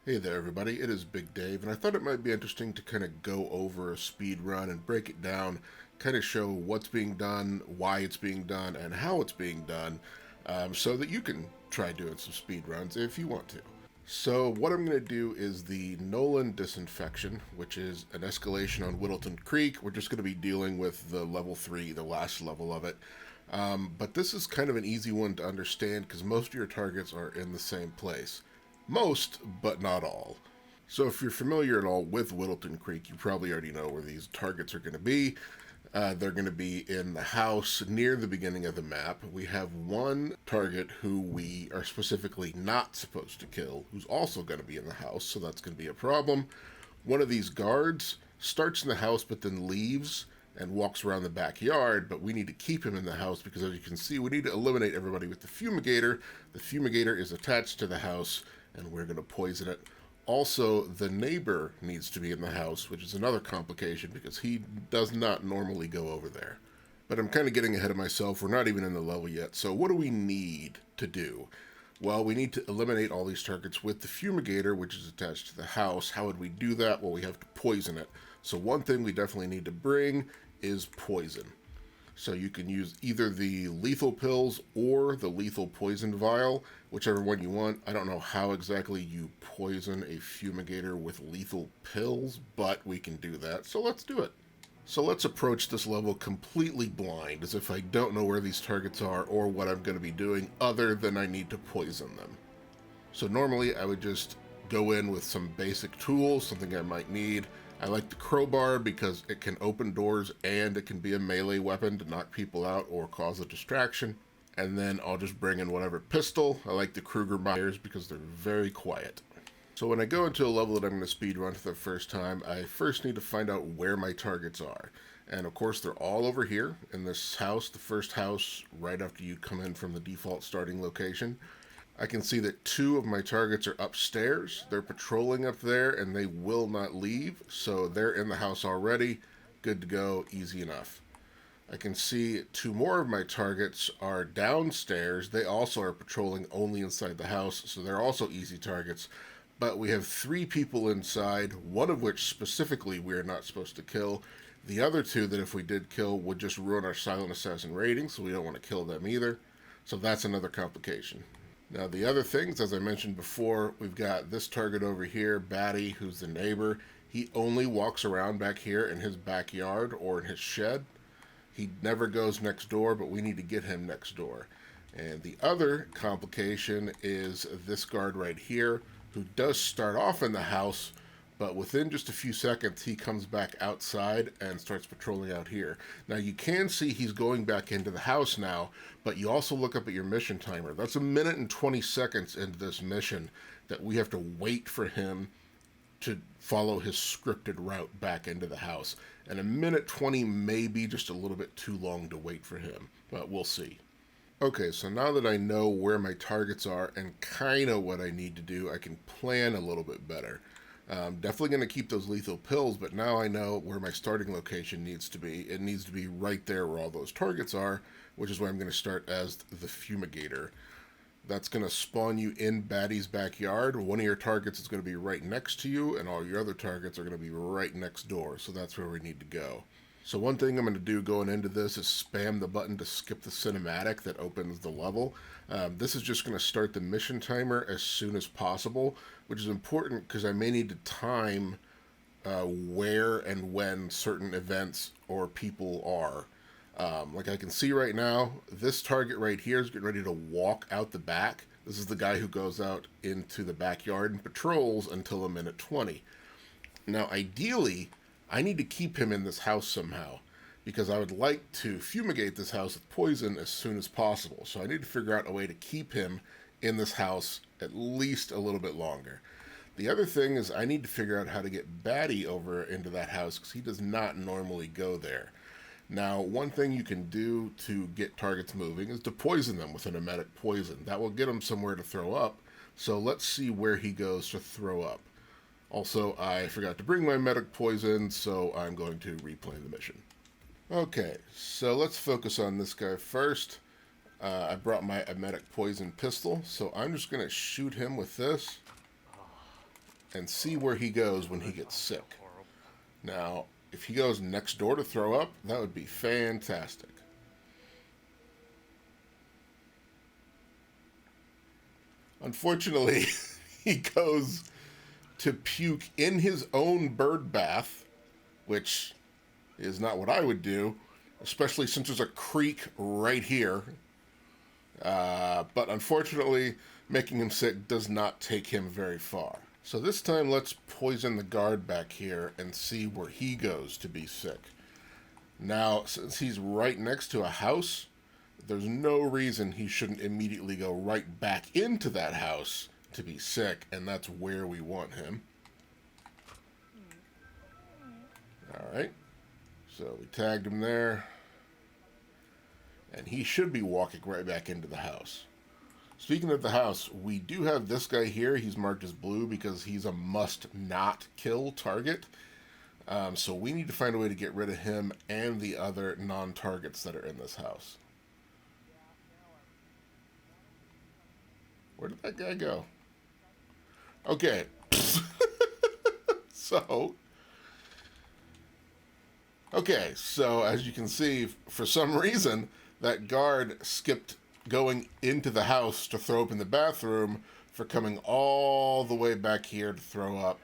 Hey there, everybody. It is Big Dave, and I thought it might be interesting to kind of go over a speed run and break it down, kind of show what's being done, why it's being done, and how it's being done, so that you can try doing some speed runs if you want to. So, what I'm going to do is the Nolan Disinfection, which is an escalation on Whittleton Creek. We're just going to be dealing with the level 3, the last level of it. But this is kind of an easy one to understand because most of your targets are in the same place. Most, but not all. So if you're familiar at all with Whittleton Creek, you probably already know where these targets are going to be. They're going to be in the house near the beginning of the map. We have one target who we are specifically not supposed to kill, who's also going to be in the house, so that's going to be a problem. One of these guards starts in the house but then leaves and walks around the backyard, but we need to keep him in the house because, as you can see, we need to eliminate everybody with the fumigator. The fumigator is attached to the house, and we're going to poison it. Also, the neighbor needs to be in the house, which is another complication because he does not normally go over there. But I'm kind of getting ahead of myself. We're not even in the level yet. So what do we need to do? Well, we need to eliminate all these targets with the fumigator, which is attached to the house. How would we do that? Well, we have to poison it. So one thing we definitely need to bring is poison. So you can use either the lethal pills or the lethal poison vial, whichever one you want. I don't know how exactly you poison a fumigator with lethal pills, but we can do that, so let's do it. So let's approach this level completely blind, as if I don't know where these targets are or what I'm going to be doing other than I need to poison them. So normally I would just go in with some basic tools, something I might need. I like the crowbar because it can open doors and it can be a melee weapon to knock people out or cause a distraction. And then I'll just bring in whatever pistol. I like the Kruger Myers because they're very quiet. So when I go into a level that I'm going to speedrun for the first time, I first need to find out where my targets are. And of course they're all over here in this house, the first house right after you come in from the default starting location. I can see that two of my targets are upstairs. They're patrolling up there and they will not leave, so they're in the house already. Good to go, easy enough. I can see two more of my targets are downstairs. They also are patrolling only inside the house, so they're also easy targets. But we have three people inside, one of which specifically we are not supposed to kill. The other two that if we did kill would just ruin our Silent Assassin rating, so we don't want to kill them either. So that's another complication. Now the other things, as I mentioned before, we've got this target over here, Batty, who's the neighbor. He only walks around back here in his backyard or in his shed. He never goes next door, but we need to get him next door. And the other complication is this guard right here, who does start off in the house, but within just a few seconds, he comes back outside and starts patrolling out here. Now, you can see he's going back into the house now, but you also look up at your mission timer. That's 1 minute and 20 seconds into this mission that we have to wait for him to follow his scripted route back into the house. And 1 minute 20 may be just a little bit too long to wait for him, but we'll see. Okay, so now that I know where my targets are and kind of what I need to do, I can plan a little bit better. Definitely going to keep those lethal pills, but now I know where my starting location needs to be. It needs to be right there where all those targets are, which is why I'm going to start as the fumigator. That's going to spawn you in Batty's backyard. One of your targets is going to be right next to you, and all your other targets are going to be right next door, so that's where we need to go. So one thing I'm going to do going into this is spam the button to skip the cinematic that opens the level. This is just going to start the mission timer as soon as possible, which is important because I may need to time where and when certain events or people are. Like I can see right now, this target right here is getting ready to walk out the back. This is the guy who goes out into the backyard and patrols until 1 minute 20. Now, ideally, I need to keep him in this house somehow because I would like to fumigate this house with poison as soon as possible. So I need to figure out a way to keep him in this house at least a little bit longer. The other thing is I need to figure out how to get Batty over into that house because he does not normally go there. Now, one thing you can do to get targets moving is to poison them with an emetic poison. That will get them somewhere to throw up. So let's see where he goes to throw up. Also, I forgot to bring my emetic poison, so I'm going to replay the mission. Okay, so let's focus on this guy first. I brought my emetic poison pistol, so I'm just going to shoot him with this. and see where he goes when he gets sick. Now, if he goes next door to throw up, that would be fantastic. Unfortunately, he goes to puke in his own bird bath, which is not what I would do, especially since there's a creek right here. But unfortunately, making him sick does not take him very far. So this time, let's poison the guard back here and see where he goes to be sick. Now, since he's right next to a house, there's no reason he shouldn't immediately go right back into that house to be sick, and that's where we want him. Alright, so we tagged him there, and he should be walking right back into the house. Speaking of the house, we do have this guy here. He's marked as blue because he's a must-not-kill target. So we need to find a way to get rid of him and the other non-targets that are in this house. Where did that guy go? Okay. So as you can see, for some reason, that guard skipped going into the house to throw up in the bathroom for coming all the way back here to throw up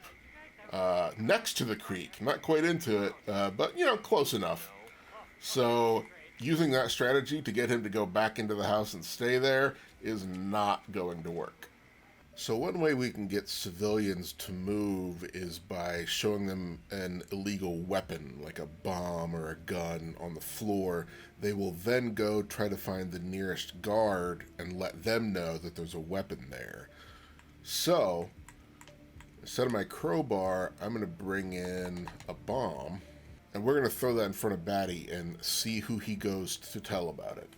next to the creek. Not quite into it, but, you know, close enough. So using that strategy to get him to go back into the house and stay there is not going to work. So one way we can get civilians to move is by showing them an illegal weapon, like a bomb or a gun, on the floor. They will then go try to find the nearest guard and let them know that there's a weapon there. So, instead of my crowbar, I'm going to bring in a bomb, and we're going to throw that in front of Batty and see who he goes to tell about it.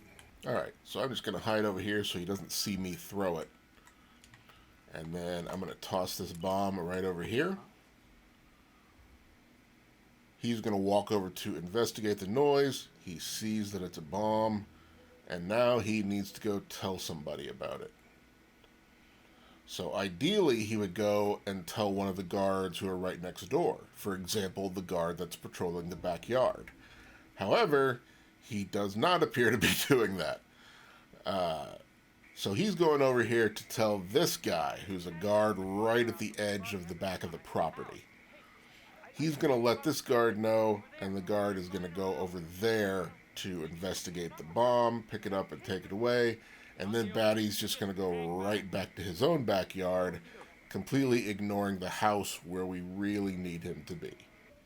Alright, so I'm just going to hide over here so he doesn't see me throw it. And then I'm going to toss this bomb right over here. He's going to walk over to investigate the noise. He sees that it's a bomb. And now he needs to go tell somebody about it. So ideally, he would go and tell one of the guards who are right next door. For example, the guard that's patrolling the backyard. However, he does not appear to be doing that. So he's going over here to tell this guy, who's a guard right at the edge of the back of the property. He's going to let this guard know, and the guard is going to go over there to investigate the bomb, pick it up and take it away, and then Batty's just going to go right back to his own backyard, completely ignoring the house where we really need him to be.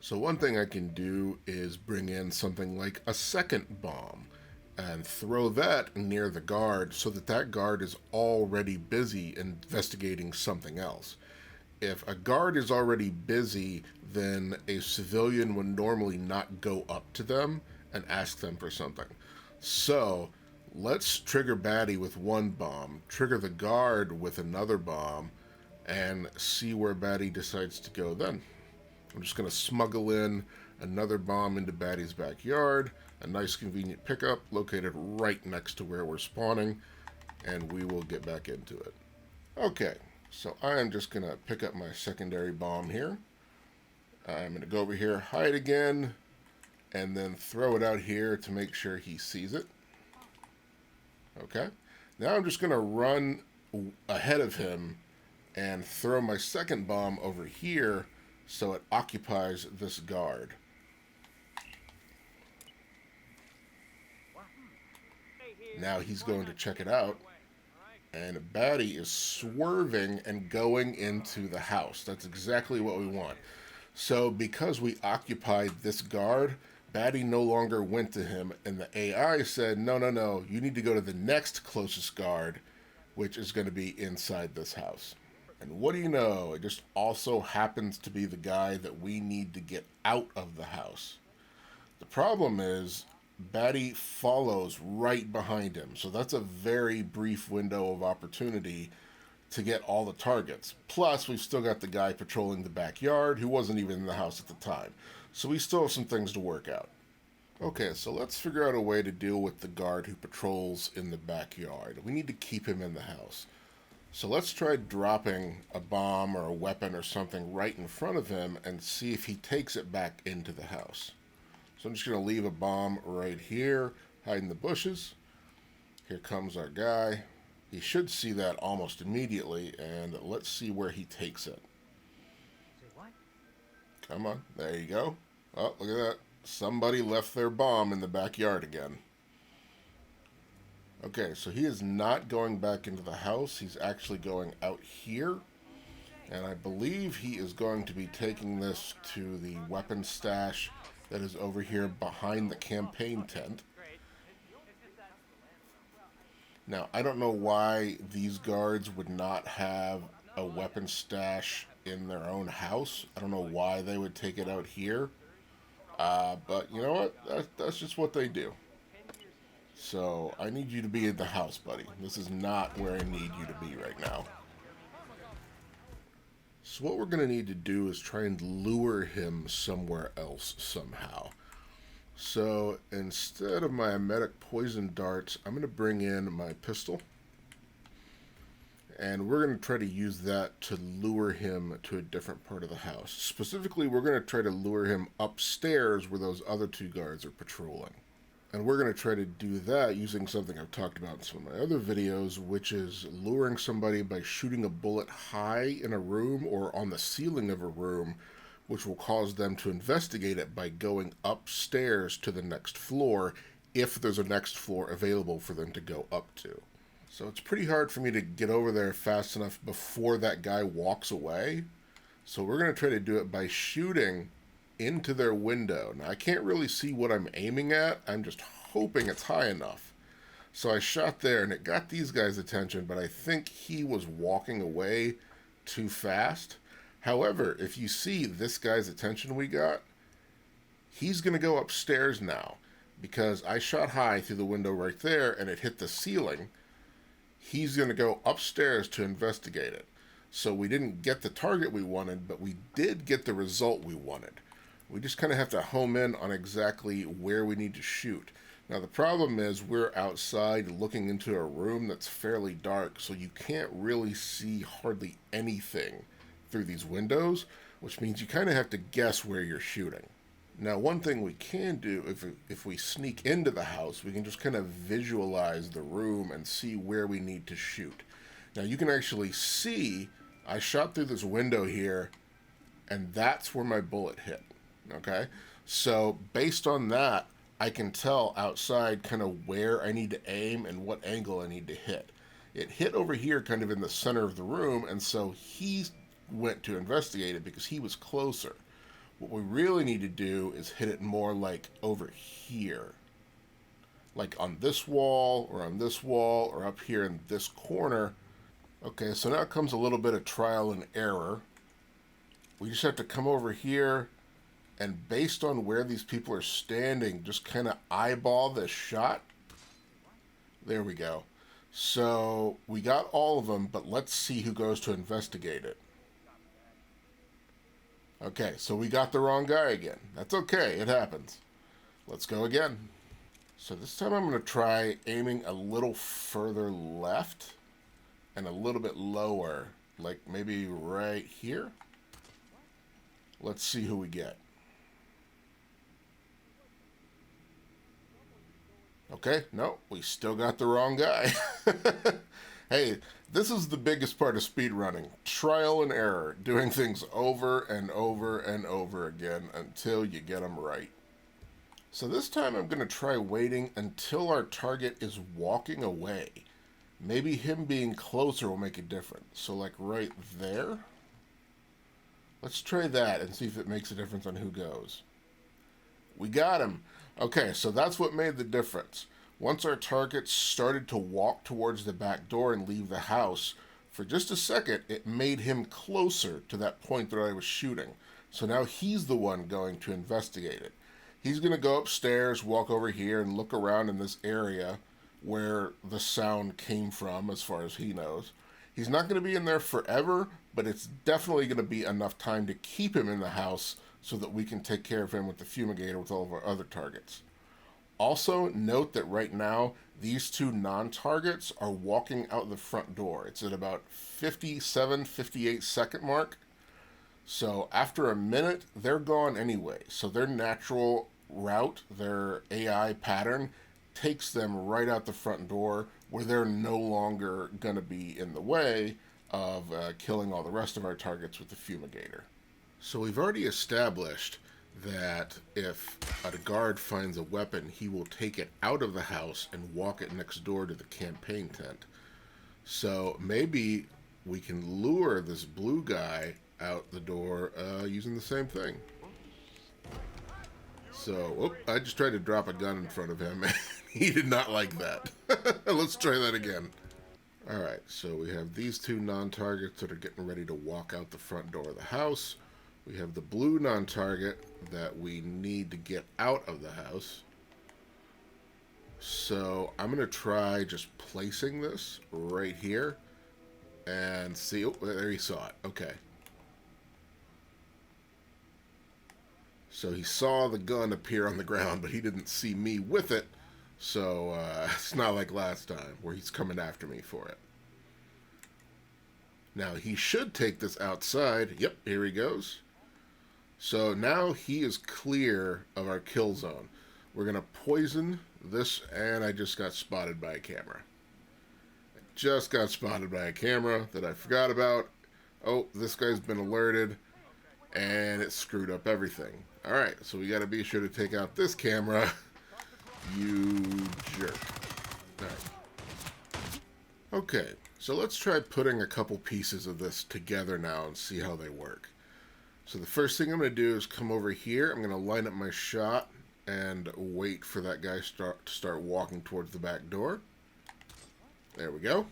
So one thing I can do is bring in something like a second bomb, and throw that near the guard so that that guard is already busy investigating something else. If a guard is already busy, then a civilian would normally not go up to them and ask them for something. So let's trigger Batty with one bomb, trigger the guard with another bomb, and see where Batty decides to go then. I'm just going to smuggle in another bomb into Batty's backyard. A nice convenient pickup located right next to where we're spawning, and we will get back into it. Okay, so I'm just going to pick up my secondary bomb here. I'm going to go over here, hide again, and then throw it out here to make sure he sees it. Okay, now I'm just going to run ahead of him and throw my second bomb over here so it occupies this guard. Now he's going to check it out, and Batty is swerving and going into the house. That's exactly what we want. So because we occupied this guard, Batty no longer went to him, and the AI said, no, you need to go to the next closest guard, which is going to be inside this house. And what do you know? It just also happens to be the guy that we need to get out of the house. The problem is, Batty follows right behind him, so that's a very brief window of opportunity to get all the targets. Plus, we've still got the guy patrolling the backyard who wasn't even in the house at the time, so we still have some things to work out. Okay, so let's figure out a way to deal with the guard who patrols in the backyard. We need to keep him in the house. So let's try dropping a bomb or a weapon or something right in front of him and see if he takes it back into the house. So I'm just going to leave a bomb right here, hide in the bushes. Here comes our guy. He should see that almost immediately, and let's see where he takes it. Come on, there you go. Oh, look at that. Somebody left their bomb in the backyard again. Okay, so he is not going back into the house. He's actually going out here. And I believe he is going to be taking this to the weapon stash that is over here behind the campaign tent. Now, I don't know why these guards would not have a weapon stash in their own house. I don't know why they would take it out here. But you know what? That's just what they do. So I need you to be in the house, buddy. This is not where I need you to be right now. So what we're going to need to do is try and lure him somewhere else somehow. So instead of my emetic poison darts, I'm going to bring in my pistol. And we're going to try to use that to lure him to a different part of the house. Specifically, we're going to try to lure him upstairs where those other two guards are patrolling. And we're going to try to do that using something I've talked about in some of my other videos, which is luring somebody by shooting a bullet high in a room or on the ceiling of a room, which will cause them to investigate it by going upstairs to the next floor if there's a next floor available for them to go up to. So it's pretty hard for me to get over there fast enough before that guy walks away. So we're going to try to do it by shooting into their window. Now I can't really see what I'm aiming at. I'm just hoping it's high enough. So I shot there and it got these guys' attention, but I think he was walking away too fast. However, if you see this guy's attention we got, he's going to go upstairs now because I shot high through the window right there and it hit the ceiling. He's going to go upstairs to investigate it. So we didn't get the target we wanted, but we did get the result we wanted. We just kind of have to home in on exactly where we need to shoot. Now the problem is we're outside looking into a room that's fairly dark, so you can't really see hardly anything through these windows, which means you kind of have to guess where you're shooting. Now one thing we can do, if we sneak into the house, we can just kind of visualize the room and see where we need to shoot. Now you can actually see I shot through this window here, and that's where my bullet hit. Okay, so based on that, I can tell outside kind of where I need to aim and what angle I need to hit. It hit over here kind of in the center of the room, and so he went to investigate it because he was closer. What we really need to do is hit it more like over here. Like on this wall, or on this wall, or up here in this corner. Okay, so now comes a little bit of trial and error. We just have to come over here, and based on where these people are standing, just kind of eyeball this shot. There we go. So we got all of them, but let's see who goes to investigate it. Okay, so we got the wrong guy again. That's okay, it happens. Let's go again. So this time I'm going to try aiming a little further left and a little bit lower, like maybe right here. Let's see who we get. Okay, no, we still got the wrong guy. Hey, this is the biggest part of speedrunning. Trial and error. Doing things over and over and over again until you get them right. So this time I'm going to try waiting until our target is walking away. Maybe him being closer will make a difference. So like right there. Let's try that and see if it makes a difference on who goes. We got him. Okay, so that's what made the difference. Once our target started to walk towards the back door and leave the house, for just a second, it made him closer to that point that I was shooting. So now he's the one going to investigate it. He's going to go upstairs, walk over here, and look around in this area where the sound came from, as far as he knows. He's not going to be in there forever, but it's definitely going to be enough time to keep him in the house so that we can take care of him with the fumigator with all of our other targets. Also, note that right now, these two non-targets are walking out the front door. It's at about 57, 58-second mark. So after a minute, they're gone anyway. So their natural route, their AI pattern, takes them right out the front door where they're no longer going to be in the way of killing all the rest of our targets with the fumigator. So we've already established that if a guard finds a weapon, he will take it out of the house and walk it next door to the campaign tent. So maybe we can lure this blue guy out the door using the same thing. So, I just tried to drop a gun in front of him, and he did not like that. Let's try that again. Alright, so we have these two non-targets that are getting ready to walk out the front door of the house. We have the blue non-target that we need to get out of the house. So I'm going to try just placing this right here and see. Oh, there he saw it. Okay. So he saw the gun appear on the ground, but he didn't see me with it. So it's not like last time where he's coming after me for it. Now he should take this outside. Yep, here he goes. So now he is clear of our kill zone. We're going to poison this, and I just got spotted by a camera. I just got spotted by a camera that I forgot about. Oh, this guy's been alerted, and it screwed up everything. Alright, so we got to be sure to take out this camera. You jerk. Alright. Okay, so let's try putting a couple pieces of this together now and see how they work. So the first thing I'm going to do is come over here. I'm going to line up my shot and wait for that guy to start walking towards the back door. There we go.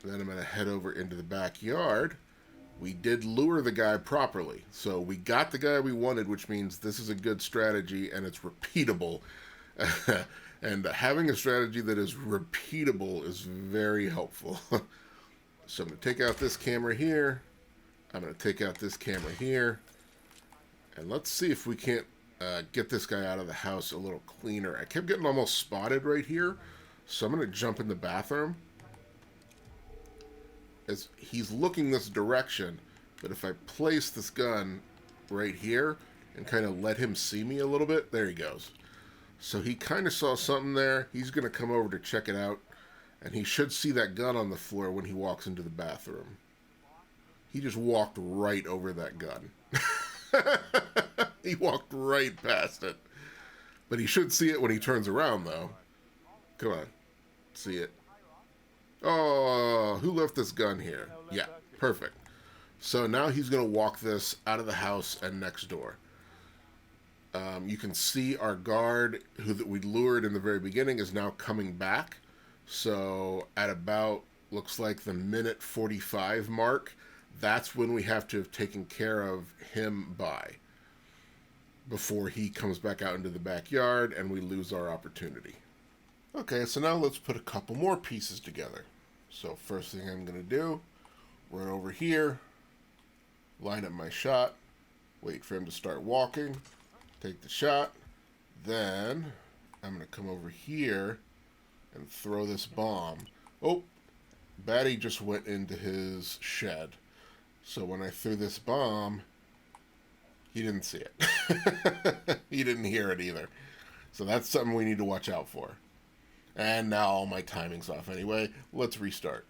Then I'm going to head over into the backyard. We did lure the guy properly. So we got the guy we wanted, which means this is a good strategy and it's repeatable. And having a strategy that is repeatable is very helpful. So I'm going to take out this camera here. I'm going to take out this camera here. And let's see if we can't get this guy out of the house a little cleaner. I kept getting almost spotted right here. So I'm going to jump in the bathroom. As he's looking this direction. But if I place this gun right here and kind of let him see me a little bit, there he goes. So he kind of saw something there. He's going to come over to check it out. And he should see that gun on the floor when he walks into the bathroom. He just walked right over that gun. He walked right past it. But he should see it when he turns around, though. Come on. See it. Oh, who left this gun here? Yeah, perfect. So now he's going to walk this out of the house and next door. You can see our guard, who that we lured in the very beginning, is now coming back. So at about, looks like the minute 45 mark, that's when we have to have taken care of him by, before he comes back out into the backyard and we lose our opportunity. Okay, so now let's put a couple more pieces together. So first thing I'm going to do, run over here, line up my shot, wait for him to start walking, take the shot, then I'm going to come over here and throw this bomb. Oh, Batty just went into his shed. So when I threw this bomb, he didn't see it. He didn't hear it either. So that's something we need to watch out for. And now all my timing's off anyway. Let's restart.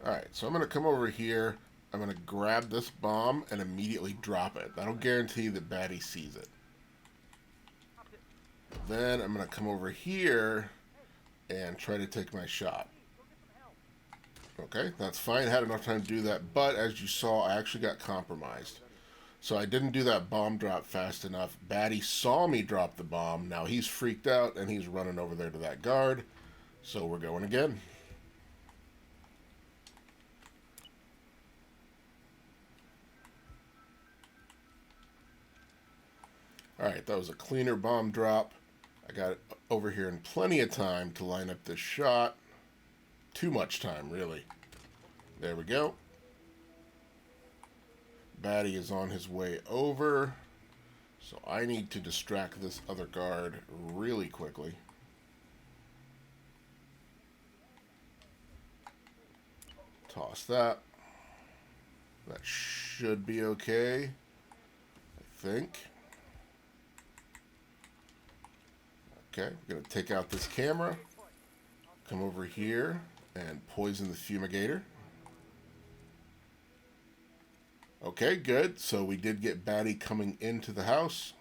Alright, so I'm going to come over here. I'm going to grab this bomb and immediately drop it. That'll guarantee that Batty sees it. Then I'm going to come over here and try to take my shot. Okay, that's fine. I had enough time to do that, but as you saw, I actually got compromised. So I didn't do that bomb drop fast enough. Batty saw me drop the bomb. Now he's freaked out, and he's running over there to that guard. So we're going again. Alright, that was a cleaner bomb drop. I got it over here in plenty of time to line up this shot. Too much time, really. There we go. Batty is on his way over. So I need to distract this other guard really quickly. Toss that. That should be okay, I think. Okay, we're going to take out this camera, come over here, and poison the fumigator. Okay, good. So we did get Batty coming into the house.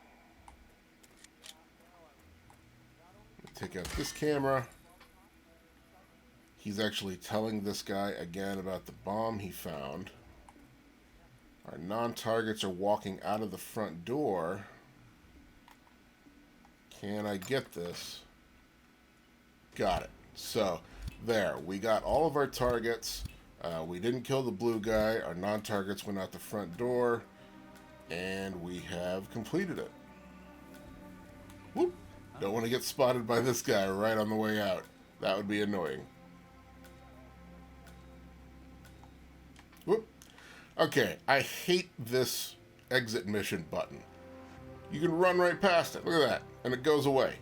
Take out this camera. He's actually telling this guy again about the bomb he found. Our non-targets are walking out of the front door. Can I get this? Got it. So, there. We got all of our targets. We didn't kill the blue guy. Our non-targets went out the front door. And we have completed it. Whoop. Don't want to get spotted by this guy right on the way out. That would be annoying. Whoop. Okay, I hate this exit mission button. You can run right past it. Look at that. And it goes away.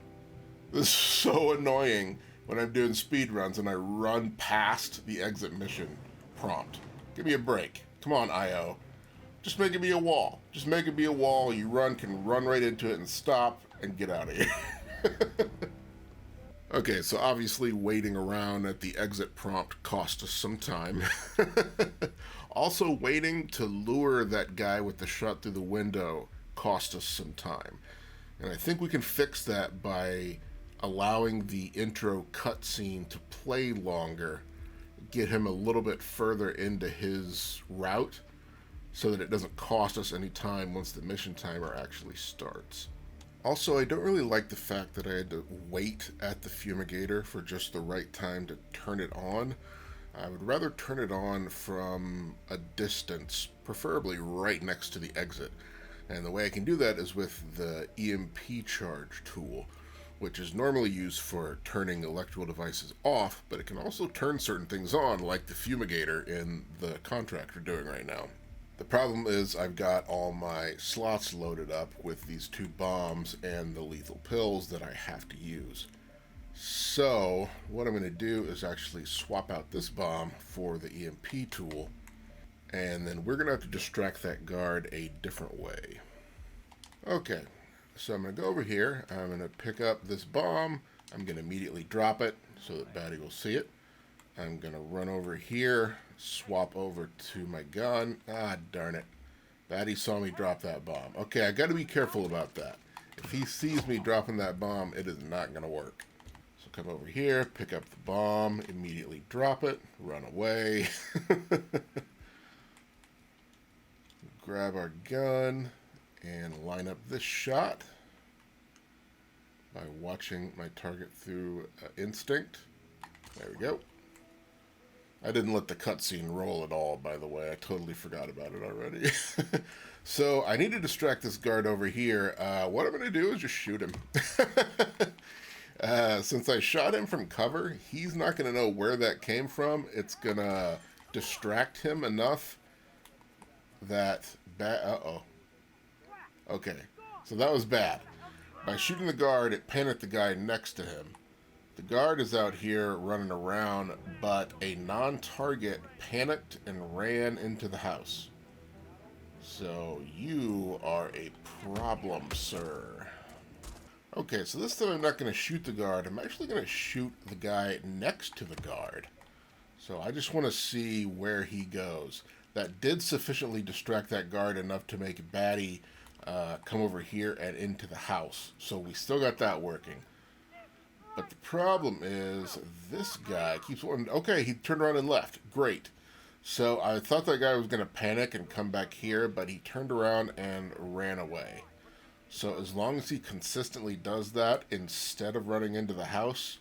This is so annoying when I'm doing speedruns and I run past the exit mission prompt. Give me a break. Come on, IO. Just make it be a wall. Just make it be a wall. You can run right into it and stop and get out of here. Okay, so obviously waiting around at the exit prompt cost us some time. Also, waiting to lure that guy with the shot through the window cost us some time. And I think we can fix that by allowing the intro cutscene to play longer, get him a little bit further into his route, so that it doesn't cost us any time once the mission timer actually starts. Also, I don't really like the fact that I had to wait at the fumigator for just the right time to turn it on. I would rather turn it on from a distance, preferably right next to the exit. And the way I can do that is with the EMP charge tool, which is normally used for turning electrical devices off, but it can also turn certain things on, like the fumigator in the contract we're doing right now. The problem is I've got all my slots loaded up with these 2 bombs and the lethal pills that I have to use. So what I'm going to do is actually swap out this bomb for the EMP tool, and then we're going to have to distract that guard a different way. Okay, so I'm going to go over here. I'm going to pick up this bomb. I'm going to immediately drop it so that Batty will see it. I'm going to run over here, swap over to my gun. Ah, darn it. Batty saw me drop that bomb. Okay, I got to be careful about that. If he sees me dropping that bomb, it is not going to work. So come over here, pick up the bomb, immediately drop it, run away. Grab our gun and line up this shot by watching my target through instinct. There we go. I didn't let the cutscene roll at all, by the way. I totally forgot about it already. So I need to distract this guard over here. What I'm going to do is just shoot him. Since I shot him from cover, he's not going to know where that came from. It's going to distract him enough that... Uh-oh. Okay, so that was bad. By shooting the guard, it panicked the guy next to him. The guard is out here running around, but a non-target panicked and ran into the house. So you are a problem, sir. Okay, so this time I'm not going to shoot the guard. I'm actually going to shoot the guy next to the guard. So I just want to see where he goes. That did sufficiently distract that guard enough to make Batty come over here and into the house. So we still got that working. But the problem is, this guy keeps wanting... Okay, he turned around and left. Great. So I thought that guy was going to panic and come back here, but he turned around and ran away. So as long as he consistently does that instead of running into the house,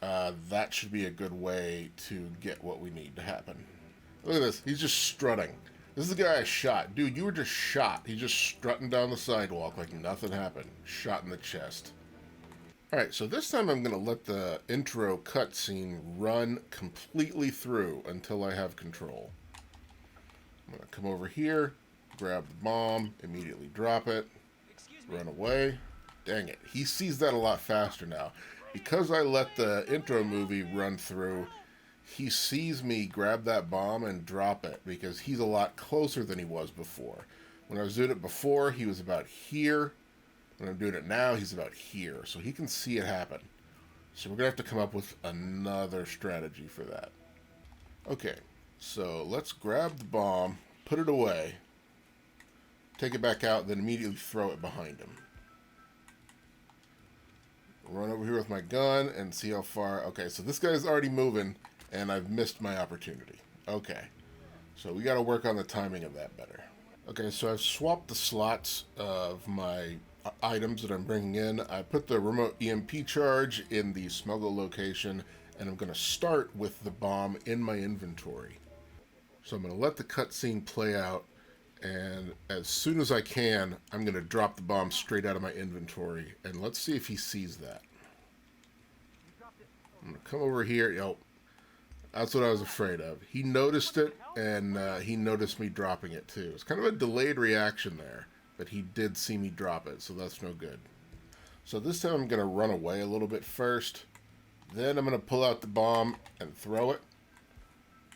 that should be a good way to get what we need to happen. Look at this. He's just strutting. This is the guy I shot. Dude, you were just shot. He's just strutting down the sidewalk like nothing happened. Shot in the chest. Alright, so this time I'm going to let the intro cutscene run completely through until I have control. I'm going to come over here, grab the bomb, immediately drop it. Run away. Dang it. He sees that a lot faster now. Because I let the intro movie run through, he sees me grab that bomb and drop it because he's a lot closer than he was before. When I was doing it before, he was about here. When I'm doing it now, he's about here. So he can see it happen. So we're going to have to come up with another strategy for that. Okay, so let's grab the bomb, put it away, take it back out, then immediately throw it behind him. Run over here with my gun and see how far... Okay, so this guy's already moving, and I've missed my opportunity. Okay, so we got to work on the timing of that better. Okay, so I've swapped the slots of my items that I'm bringing in. I put the remote EMP charge in the smuggle location, and I'm going to start with the bomb in my inventory. So I'm going to let the cutscene play out, and as soon as I can, I'm going to drop the bomb straight out of my inventory, and let's see if he sees that. I'm going to come over here. Yo, that's what I was afraid of. He noticed it, and he noticed me dropping it too. It's kind of a delayed reaction there, but he did see me drop it, so that's no good. So this time I'm going to run away a little bit first. Then I'm going to pull out the bomb and throw it.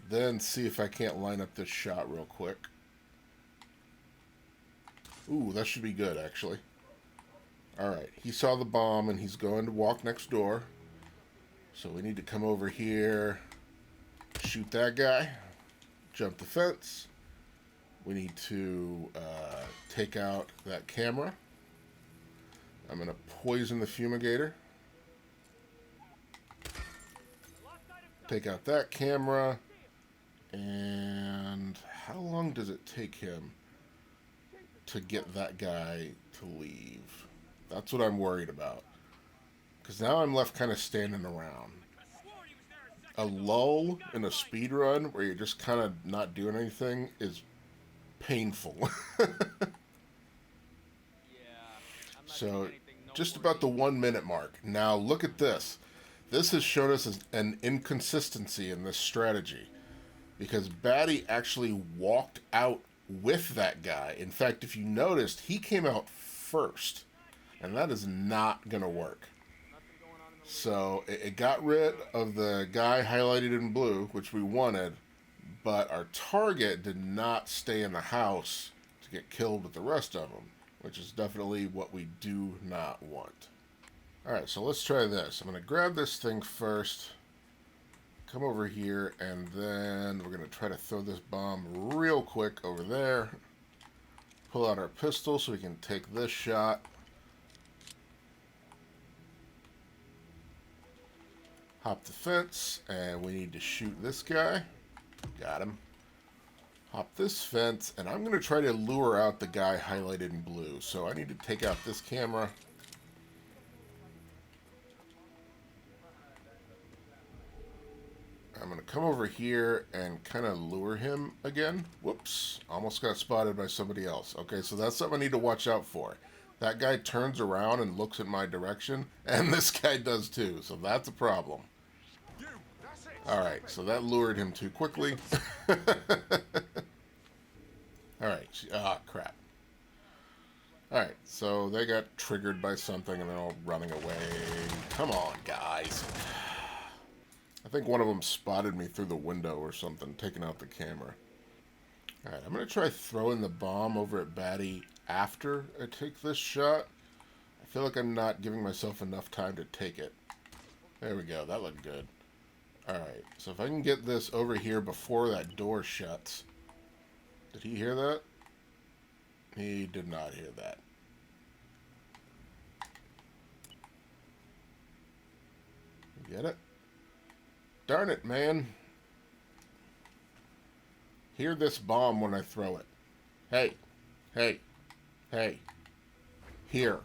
Then see if I can't line up this shot real quick. Ooh, that should be good, actually. Alright, he saw the bomb and he's going to walk next door. So we need to come over here, shoot that guy, jump the fence. We need to take out that camera. I'm going to poison the fumigator. Take out that camera. And how long does it take him to get that guy to leave? That's what I'm worried about. Because now I'm left kind of standing around. A lull in a speedrun where you're just kind of not doing anything is painful. So, just about the 1 minute mark. Now, look at this. This has shown us an inconsistency in this strategy. Because Batty actually walked out with that guy. In fact, if you noticed, he came out first. And that is not going to work. So it got rid of the guy highlighted in blue, which we wanted. But our target did not stay in the house to get killed with the rest of them. Which is definitely what we do not want. Alright, so let's try this. I'm going to grab this thing first. Come over here, and then we're going to try to throw this bomb real quick over there. Pull out our pistol so we can take this shot. Hop the fence, and we need to shoot this guy. Got him. Hop this fence, and I'm going to try to lure out the guy highlighted in blue. So I need to take out this camera. I'm going to come over here and kind of lure him again. Whoops. Almost got spotted by somebody else. Okay, so that's something I need to watch out for. That guy turns around and looks in my direction, and this guy does too, so that's a problem. Alright, so that lured him too quickly. Alright, crap. Alright, so they got triggered by something and they're all running away. Come on, guys. I think one of them spotted me through the window or something, taking out the camera. Alright, I'm going to try throwing the bomb over at Batty after I take this shot. I feel like I'm not giving myself enough time to take it. There we go, that looked good. Alright, so if I can get this over here before that door shuts. Did he hear that? He did not hear that. Get it? Darn it, man. Hear this bomb when I throw it. Hey. Hey. Hey. Here.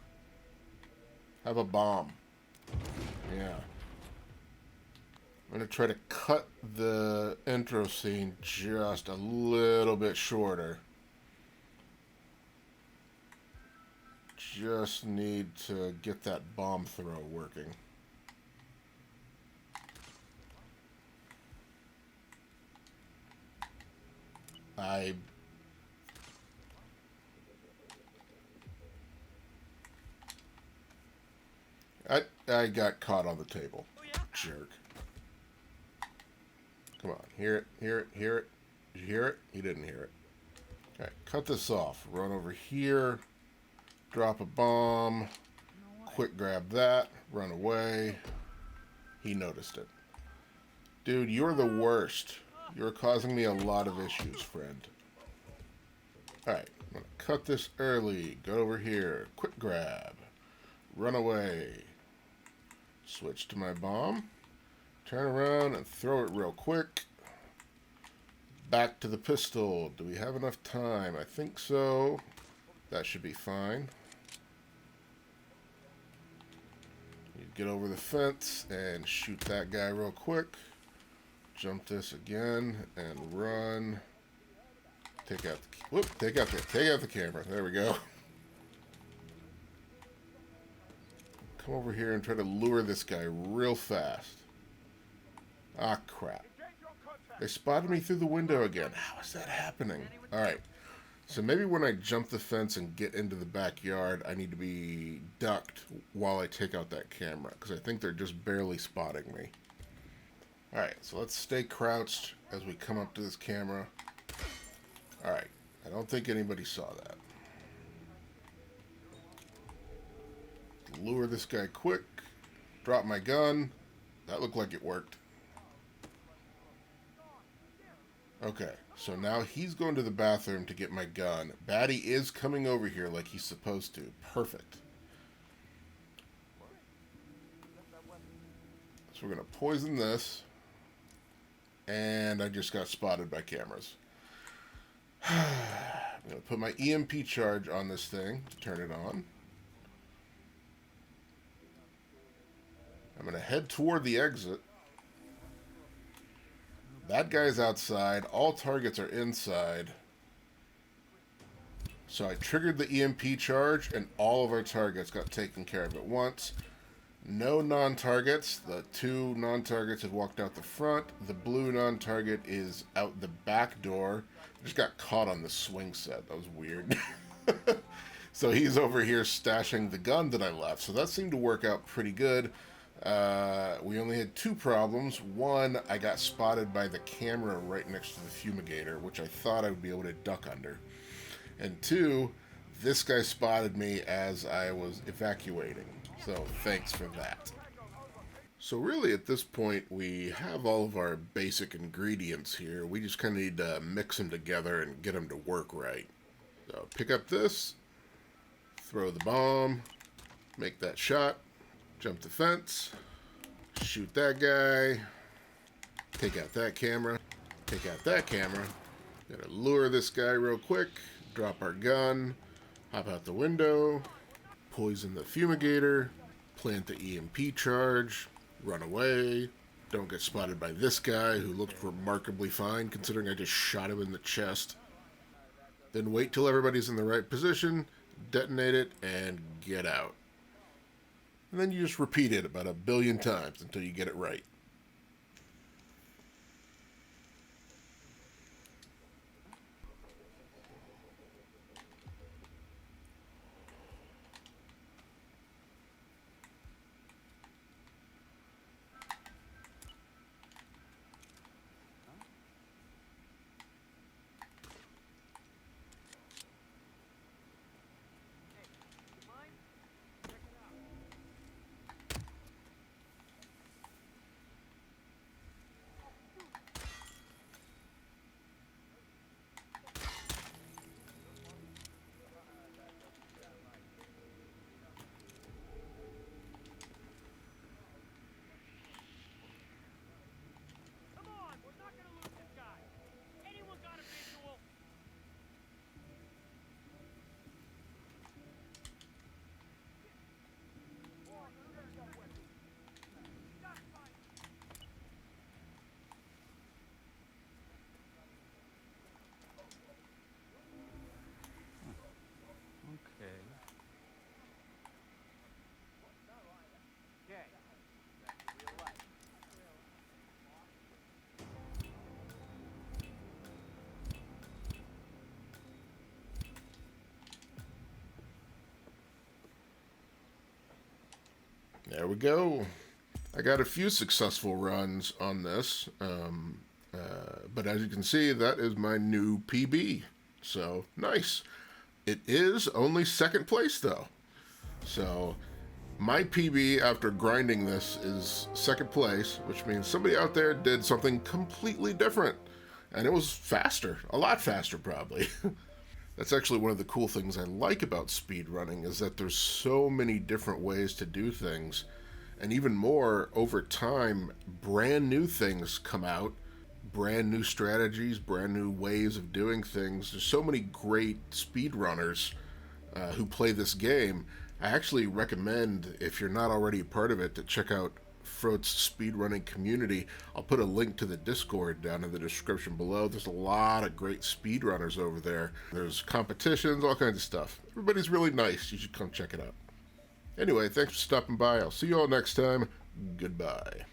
Have a bomb. Yeah. I'm going to try to cut the intro scene just a little bit shorter. Just need to get that bomb throw working. I got caught on the table. Jerk. Come on. Hear it. Hear it. Hear it. Did you hear it? You didn't hear it. Alright, cut this off. Run over here. Drop a bomb. Quick grab that. Run away. He noticed it. Dude, you're the worst. You're causing me a lot of issues, friend. Alright, I'm going to cut this early. Go over here. Quick grab. Run away. Switch to my bomb. Turn around and throw it real quick. Back to the pistol. Do we have enough time? I think so. That should be fine. You get over the fence and shoot that guy real quick. Jump this again and run. Take out the camera. There we go. Come over here and try to lure this guy real fast. Ah, crap. They spotted me through the window again. How is that happening? Alright. So maybe when I jump the fence and get into the backyard, I need to be ducked while I take out that camera, because I think they're just barely spotting me. Alright, so let's stay crouched as we come up to this camera. Alright, I don't think anybody saw that. Lure this guy quick. Drop my gun. That looked like it worked. Okay, so now he's going to the bathroom to get my gun. Baddie is coming over here like he's supposed to. Perfect. So we're going to poison this. And I just got spotted by cameras. I'm going to put my EMP charge on this thing to turn it on. I'm going to head toward the exit. That guy's outside. All targets are inside. So I triggered the EMP charge, and all of our targets got taken care of at once. No non-targets. The two non-targets have walked out the front. The blue non-target is out the back door. Just got caught on the swing set. That was weird. So he's over here stashing the gun that I left. So that seemed to work out pretty good. We only had two problems. One, I got spotted by the camera right next to the fumigator, which I thought I would be able to duck under. And two, this guy spotted me as I was evacuating. So thanks for that. So really at this point we have all of our basic ingredients here. We just kind of need to mix them together and get them to work right. So pick up this, throw the bomb, make that shot. Jump the fence, shoot that guy, take out that camera, take out that camera. Gotta lure this guy real quick, drop our gun, hop out the window, poison the fumigator, plant the EMP charge, run away, don't get spotted by this guy who looked remarkably fine considering I just shot him in the chest. Then wait till everybody's in the right position, detonate it, and get out. And then you just repeat it about 1 billion times until you get it right. There we go. I got a few successful runs on this, but as you can see, that is my new PB. So, nice. It is only second place, though. So, my PB after grinding this is second place, which means somebody out there did something completely different. And it was faster, a lot faster probably. That's actually one of the cool things I like about speedrunning is that there's so many different ways to do things. And even more, over time, brand new things come out, brand new strategies, brand new ways of doing things. There's so many great speedrunners who play this game. I actually recommend, if you're not already a part of it, to check out Frote's speedrunning community. I'll put a link to the Discord down in the description below. There's a lot of great speedrunners over there. There's competitions, all kinds of stuff. Everybody's really nice. You should come check it out. Anyway, thanks for stopping by. I'll see you all next time. Goodbye.